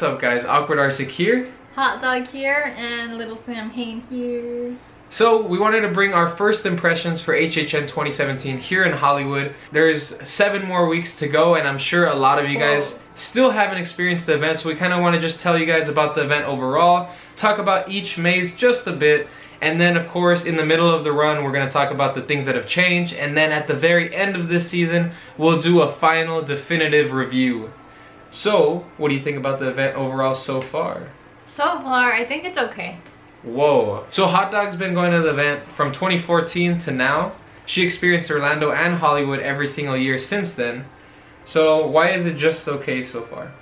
What's up guys, Awkward Arsic here. Hot Dog here, and Little Sam Hain here. So we wanted to bring our first impressions for HHN 2017 here in Hollywood. There's 7 more weeks to go, and I'm sure a lot of you guys still haven't experienced the event, so we kind of want to just tell you guys about the event overall, talk about each maze just a bit, and then of course in the middle of the run we're going to talk about the things that have changed, and then at the very end of this season we'll do a final definitive review. So, what do you think about the event overall so far? So far, I think it's okay. Whoa. So Hot Dog's been going to the event from 2014 to now. She experienced Orlando and Hollywood every single year since then. So why is it just okay so far?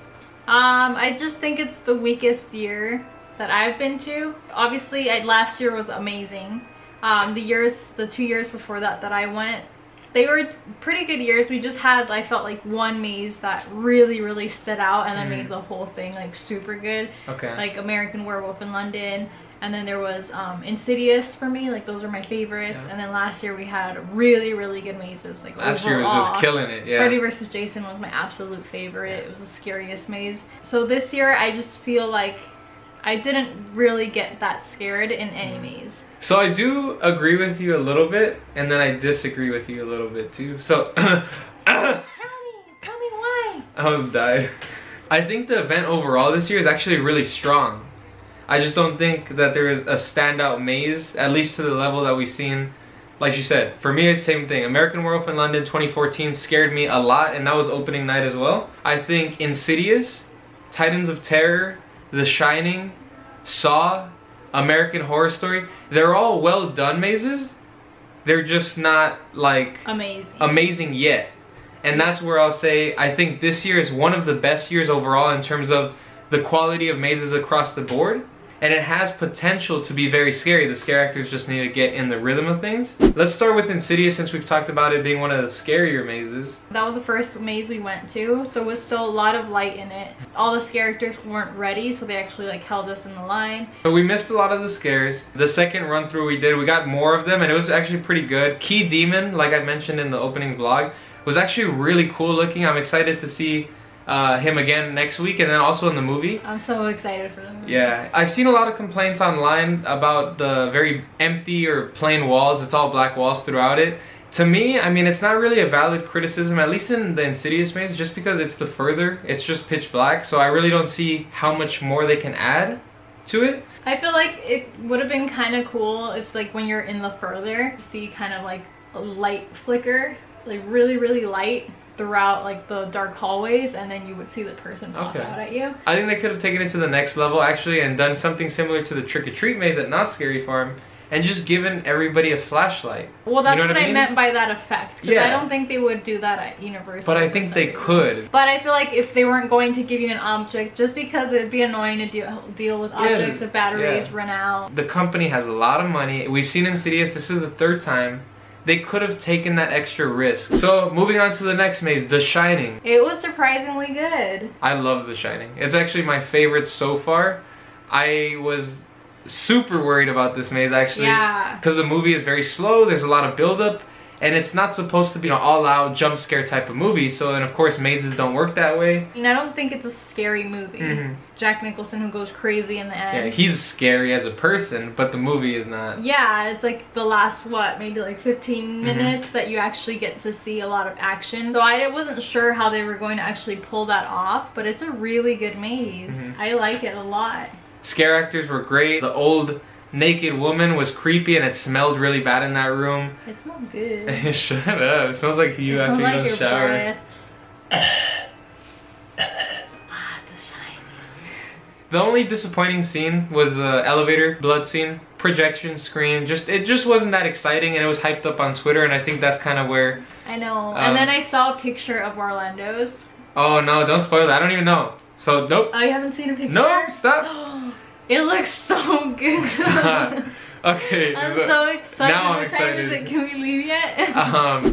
I just think it's the weakest year that I've been to. Obviously, last year was amazing. The 2 years before that I went, they were pretty good years. We just had, I felt like, one maze that really stood out, and that made the whole thing like super good. Okay. Like American Werewolf in London, and then there was Insidious for me. Like those are my favorites. Yeah. And then last year we had really good mazes. Like last year was just killing it. Yeah. Freddy vs. Jason was my absolute favorite. It was the scariest maze. So this year I just feel like I didn't really get that scared in any maze. So I do agree with you a little bit, and then I disagree with you a little bit too. So tell me why. I almost died. I think the event overall this year is actually really strong. I just don't think that there is a standout maze, at least to the level that we've seen. Like you said, for me it's the same thing. American Werewolf in London 2014 scared me a lot, and that was opening night as well. I think Insidious, Titans of Terror, The Shining, Saw, American Horror Story, they're all well done mazes. They're just not like amazing yet. And that's where I'll say I think this year is one of the best years overall in terms of the quality of mazes across the board. And it has potential to be very scary. The scare actors just need to get in the rhythm of things. Let's start with Insidious, since we've talked about it being one of the scarier mazes. That was the first maze we went to, so it was still a lot of light in it. All the scare actors weren't ready, so they actually like held us in the line. So we missed a lot of the scares. The second run through we did, we got more of them, and it was actually pretty good. Key Demon, like I mentioned in the opening vlog, was actually really cool looking. I'm excited to see him again next week, and then also in the movie. I'm so excited for the movie. Yeah, I've seen a lot of complaints online about the very empty or plain walls. It's all black walls throughout it. To me, I mean, it's not really a valid criticism, at least in the Insidious maze, just because it's the further, it's just pitch black, so I really don't see how much more they can add to it. I feel like it would have been kind of cool if, like, when you're in the further, see kind of like a light flicker, like really light throughout like the dark hallways, and then you would see the person pop out at you. I think they could have taken it to the next level actually and done something similar to the trick-or-treat maze at Not Scary Farm and just given everybody a flashlight. Well, that's what I meant by that effect. Yeah. I don't think they would do that at Universal. But I think they could. But I feel like if they weren't going to give you an object, just because it'd be annoying to deal with objects if batteries run out. The company has a lot of money. We've seen Insidious, this is the 3rd time. They could have taken that extra risk. So moving on to the next maze, The Shining. It was surprisingly good. I love The Shining. It's actually my favorite so far. I was super worried about this maze actually. Yeah. Because the movie is very slow, there's a lot of buildup, and it's not supposed to be an all-out jump scare type of movie. So, and of course mazes don't work that way. And I don't think it's a scary movie. Jack Nicholson, who goes crazy in the end. Yeah, he's scary as a person, but the movie is not. Yeah, it's like the last, what, maybe like 15 minutes that you actually get to see a lot of action. So I wasn't sure how they were going to actually pull that off, but it's a really good maze. I like it a lot. Scare actors were great. The old naked woman was creepy, and it smelled really bad in that room. It smelled good. Shut up. It smells like you after you don't shower. The only disappointing scene was the elevator blood scene. Projection screen, it just wasn't that exciting, and it was hyped up on Twitter, and I think that's kind of where... I know. And then I saw a picture of Orlando's. Oh no, don't spoil it. I don't even know. So, nope. Oh, you haven't seen a picture? No, stop. It looks so good. Stop. Okay. I'm so excited. Now I'm excited. Can we leave yet?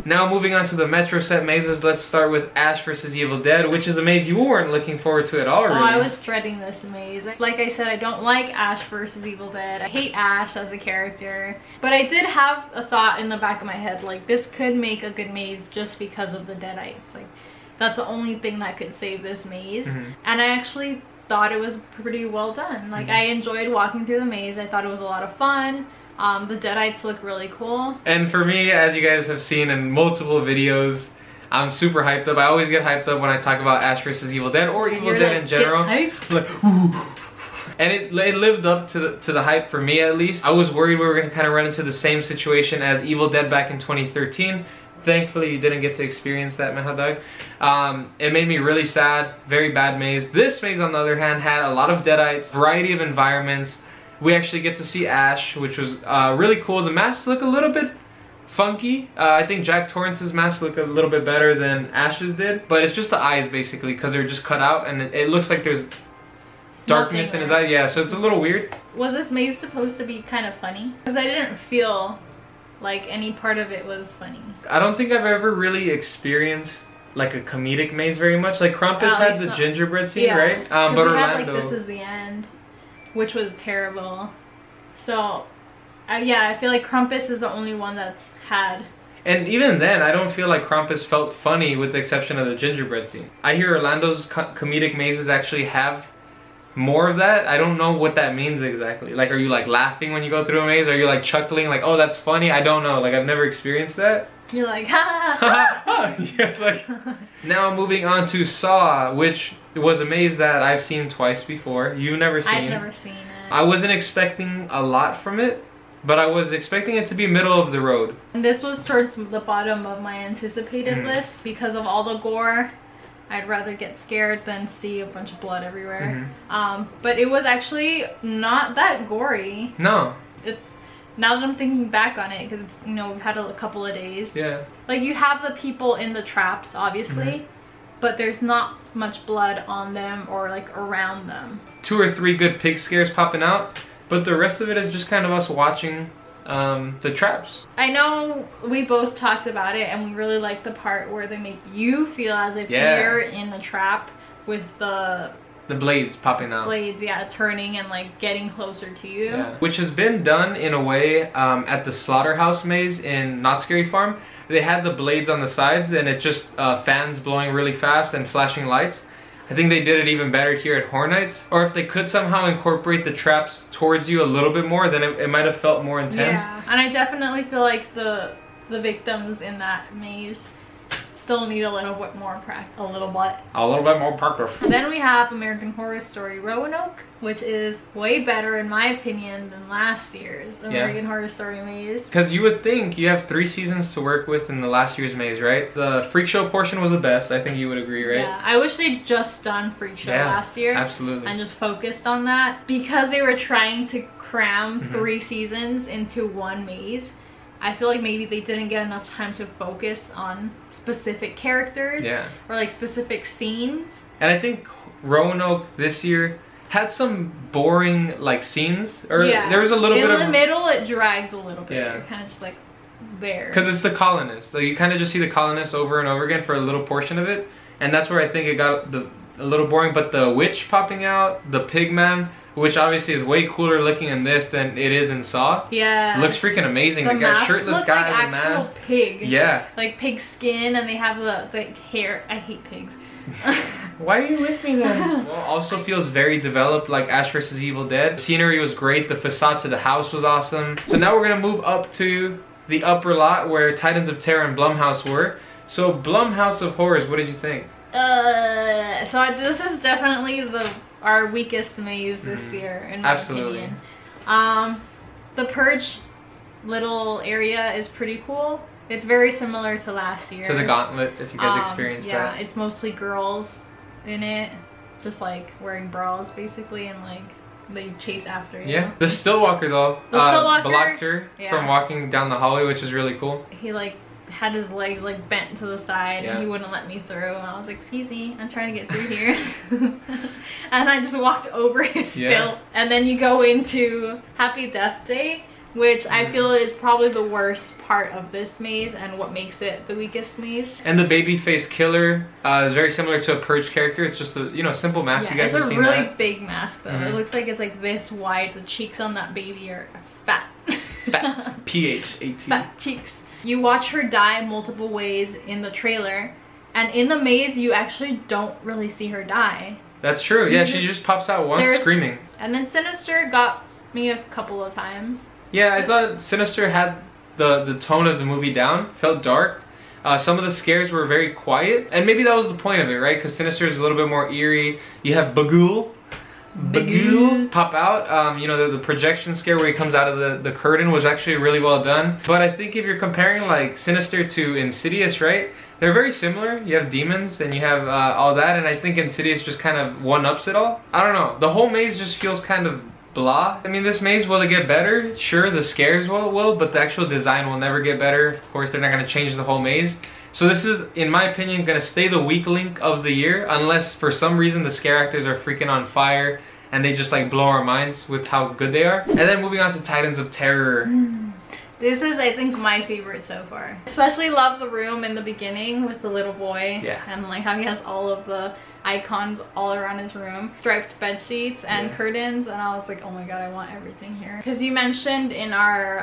Now moving on to the Metro set mazes, let's start with Ash vs. Evil Dead, which is a maze you weren't looking forward to at all, really. Oh, I was dreading this maze. Like I said, I don't like Ash vs. Evil Dead. I hate Ash as a character. But I did have a thought in the back of my head, like, this could make a good maze just because of the Deadites. Like, that's the only thing that could save this maze. And I actually thought it was pretty well done. Like, I enjoyed walking through the maze. I thought it was a lot of fun. The Deadites look really cool. And for me, as you guys have seen in multiple videos, I'm super hyped up. I always get hyped up when I talk about Ash vs. Evil Dead or Evil Dead in general. Like, and it lived up to the hype for me, at least. I was worried we were going to kind of run into the same situation as Evil Dead back in 2013. Thankfully, you didn't get to experience that, man, Hot Dog. It made me really sad. Very bad maze. This maze, on the other hand, had a lot of Deadites, variety of environments. We actually get to see Ash, which was really cool. The masks look a little bit funky. I think Jack Torrance's mask looked a little bit better than Ash's did. But it's just the eyes, basically, because they're just cut out. And it looks like there's darkness in his eye. Yeah, so it's a little weird. Was this maze supposed to be kind of funny? Because I didn't feel like any part of it was funny. I don't think I've ever really experienced like a comedic maze very much. Like Krampus had the gingerbread scene, right? But Orlando, like, this is the end, which was terrible. So yeah, I feel like Krampus is the only one that's had. And even then, I don't feel like Krampus felt funny with the exception of the gingerbread scene. I hear Orlando's comedic mazes actually have more of that. I don't know what that means exactly. Like, are you like laughing when you go through a maze? Are you like chuckling like, oh, that's funny? I don't know. Like, I've never experienced that. You're like, ha ha ha. Yeah, it's like. Now moving on to Saw, which was a maze that I've seen twice before. You've never seen. I've never seen it. I wasn't expecting a lot from it, but I was expecting it to be middle of the road. And this was towards the bottom of my anticipated list because of all the gore. I'd rather get scared than see a bunch of blood everywhere. But it was actually not that gory. No. It's, now that I'm thinking back on it, because it's, you know, we've had a couple of days. Yeah. Like, you have the people in the traps, obviously, but there's not much blood on them or like around them. 2 or 3 good pig scares popping out, but the rest of it is just kind of us watching the traps. I know we both talked about it and we really like the part where they make you feel as if you're in the trap with the blades popping out. Blades, yeah, turning and like getting closer to you. Yeah. Which has been done in a way at the Slaughterhouse maze in Not Scary Farm. They had the blades on the sides and it's just fans blowing really fast and flashing lights. I think they did it even better here at Horror Nights. Or if they could somehow incorporate the traps towards you a little bit more, then it might have felt more intense. Yeah, and I definitely feel like the victims in that maze still need a little bit more practice. A little bit more practice. Then we have American Horror Story Roanoke, which is way better in my opinion than last year's American Horror Story maze. Because you would think you have 3 seasons to work with in the last year's maze, right? The Freak Show portion was the best. I think you would agree, right? Yeah, I wish they'd just done Freak Show last year. Absolutely. And just focused on that. Because they were trying to cram 3 seasons into one maze, I feel like maybe they didn't get enough time to focus on specific characters or like specific scenes. And I think Roanoke this year had some boring like scenes, or there was a little bit of... In the middle it drags a little bit. You're kind of just like there. Because it's the colonists. Like, you kind of just see the colonists over and over again for a little portion of it. And that's where I think it got a little boring. But the witch popping out, the pig man, which obviously is way cooler looking in this than it is in Saw. Yeah. Looks freaking amazing. The guy, shirtless guy in the mask. Pig. Yeah. Like pig skin, and they have the hair. I hate pigs. Why are you with me then? Well, also feels very developed like Ash vs. Evil Dead. The scenery was great. The facade to the house was awesome. So now we're gonna move up to the upper lot where Titans of Terror and Blumhouse were. So Blumhouse of Horrors, what did you think? So this is definitely our weakest maze this year, in my opinion. The Purge little area is pretty cool. It's very similar to last year. To the Gauntlet, if you guys experienced that. Yeah, it's mostly girls in it, just like wearing bras basically, and like they chase after you. Yeah. The Stillwalker though, blocked her from walking down the hallway, which is really cool. He like had his legs like bent to the side and he wouldn't let me through, and I was like, excuse me, I'm trying to get through here. And I just walked over his still. And then you go into Happy Death Day, which I feel is probably the worst part of this maze and what makes it the weakest maze. And the babyface killer is very similar to a Purge character. It's just a simple mask. You guys have seen that? It's a really big mask though. It looks like it's like this wide. The cheeks on that baby are fat. Fat. P-H-A-T. Fat cheeks. You watch her die multiple ways in the trailer, and in the maze you actually don't really see her die. That's true. Yeah, she just pops out once screaming. And then Sinister got me a couple of times. Yeah, I thought Sinister had the tone of the movie down. Felt dark. Some of the scares were very quiet. And maybe that was the point of it, right? Because Sinister is a little bit more eerie. You have Bagul pop out. You know, the projection scare where he comes out of the curtain was actually really well done. But I think if you're comparing like Sinister to Insidious, right? They're very similar. You have demons and you have all that, and I think Insidious just kind of one-ups it all. I don't know. The whole maze just feels kind of blah. I mean, this maze, will it get better? Sure, the scares will, but the actual design will never get better. Of course, they're not going to change the whole maze. So this is, in my opinion, going to stay the weak link of the year, unless for some reason the scare actors are freaking on fire and they just like blow our minds with how good they are. And then moving on to Titans of Terror. This is, I think, my favorite so far. Especially love the room in the beginning with the little boy. Yeah. And like how he has all of the icons all around his room. Striped bed sheets and curtains. And I was like, oh my god, I want everything here. Because you mentioned in our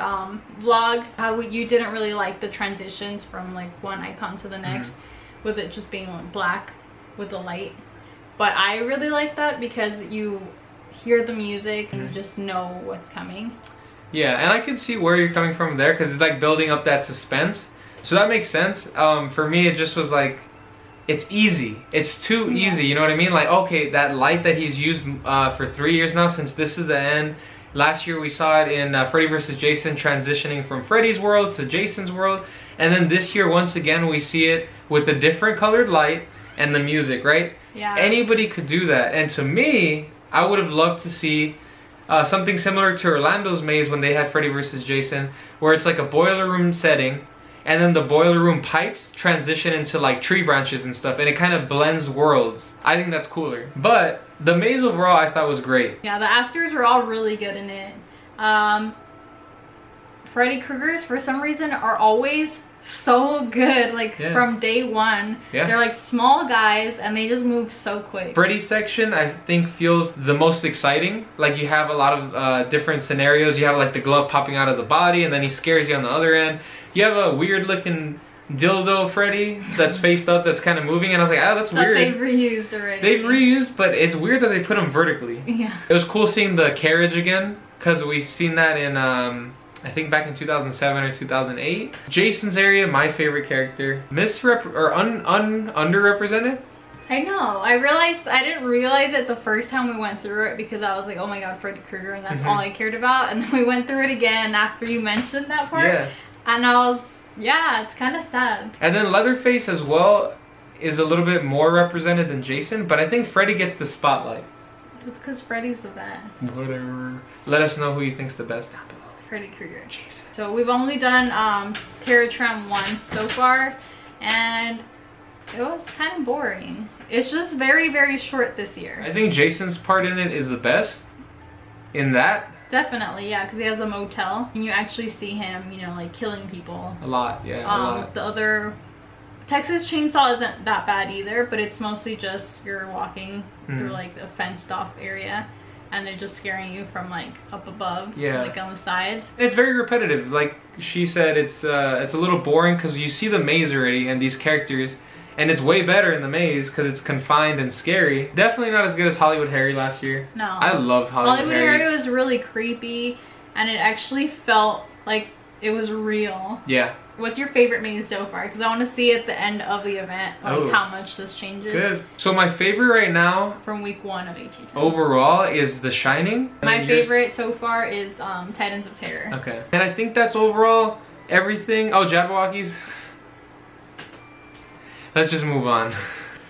vlog how you didn't really like the transitions from like one icon to the next. With it just being like black with the light. But I really like that because you hear the music and you just know what's coming. Yeah, and I can see where you're coming from there because it's like building up that suspense. So that makes sense. For me, it just was like, it's easy. It's too easy, you know what I mean? Like, okay, that light that he's used for 3 years now, since this is the end. Last year we saw it in Freddy vs. Jason transitioning from Freddy's world to Jason's world. And then this year, once again, we see it with a different colored light and the music, right? Yeah. Anybody could do that. And to me, I would have loved to see something similar to Orlando's maze when they had Freddy vs. Jason, where it's like a boiler room setting, and then the boiler room pipes transition into like tree branches and stuff, and it kind of blends worlds. I think that's cooler. But the maze overall I thought was great. Yeah, the actors were all really good in it. Freddy Krueger's, for some reason, are always so good, like from day one. They're like small guys and they just move so quick. Freddy's section I think feels the most exciting. Like you have a lot of different scenarios. You have like the glove popping out of the body and then he scares you on the other end. You have a weird looking dildo Freddy that's faced up that's kind of moving, and I was like, oh, that's weird. They've reused already. They've reused, but it's weird that they put them vertically. Yeah. It was cool seeing the carriage again because we've seen that in I think back in 2007 or 2008. Jason's area, my favorite character. Underrepresented? I know. I didn't realize it the first time we went through it because I was like, oh my god, Freddy Krueger, and that's all I cared about. And then we went through it again after you mentioned that part. Yeah. And I was, yeah, it's kind of sad. And then Leatherface as well is a little bit more represented than Jason, but I think Freddy gets the spotlight. It's because Freddy's the best. Whatever. Let us know who you think's the best down below. Freddy Krueger. Jason. So we've only done Tram once so far, and it was kind of boring. It's just very, very short this year. I think Jason's part in it is the best. In that. Definitely, yeah, because he has a motel, and you actually see him, you know, like killing people. A lot, yeah. A lot. The other Texas Chainsaw isn't that bad either, but it's mostly just you're walking through like a fenced off area. And they're just scaring you from like up above, like on the sides. It's very repetitive. Like she said, it's a little boring because you see the maze already and these characters, and it's way better in the maze because it's confined and scary. Definitely not as good as Hollywood Harry last year. No, I loved Hollywood Harry was really creepy, and it actually felt like it was real. Yeah. What's your favorite maze so far? Because I want to see at the end of the event like how much this changes. Good. So my favorite right now from week 1 of HHN overall is The Shining. My favorite so far is Titans of Terror. Okay. And I think that's overall everything. Oh, Jabberwockies. Let's just move on.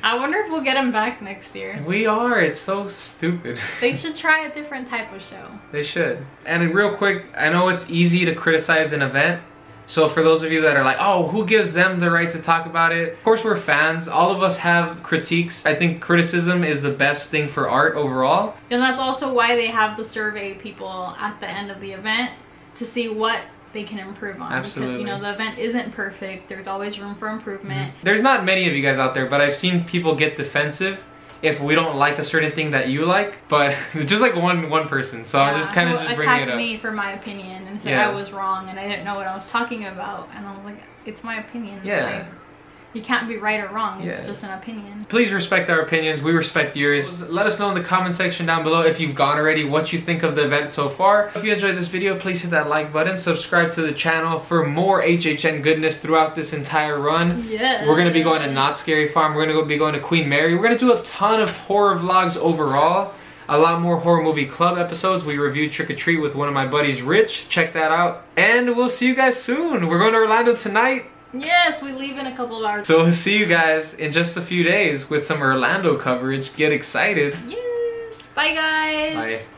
I wonder if we'll get them back next year. We are. It's so stupid. They should try a different type of show. They should. And real quick, I know it's easy to criticize an event. So for those of you that are like, oh, who gives them the right to talk about it? Of course we're fans. All of us have critiques. I think criticism is the best thing for art overall. And that's also why they have the survey people at the end of the event to see what they can improve on. Absolutely. Because, you know, the event isn't perfect. There's always room for improvement. There's not many of you guys out there, but I've seen people get defensive if we don't like a certain thing that you like, but just like one person. So I'm just kind of just bringing it up. Me for my opinion and said I was wrong and I didn't know what I was talking about, and I was like, it's my opinion. Yeah. you can't be right or wrong. It's just an opinion. Please respect our opinions. We respect yours. Let us know in the comment section down below if you've gone already, what you think of the event so far. If you enjoyed this video, please hit that like button. Subscribe to the channel for more HHN goodness throughout this entire run. Yeah. We're going to be going to Not Scary Farm. We're going to be going to Queen Mary. We're going to do a ton of horror vlogs overall. A lot more horror movie club episodes. We reviewed Trick or Treat with one of my buddies, Rich. Check that out. And we'll see you guys soon. We're going to Orlando tonight. Yes, we leave in a couple of hours. So we'll see you guys in just a few days with some Orlando coverage. Get excited. Yes. Bye, guys. Bye.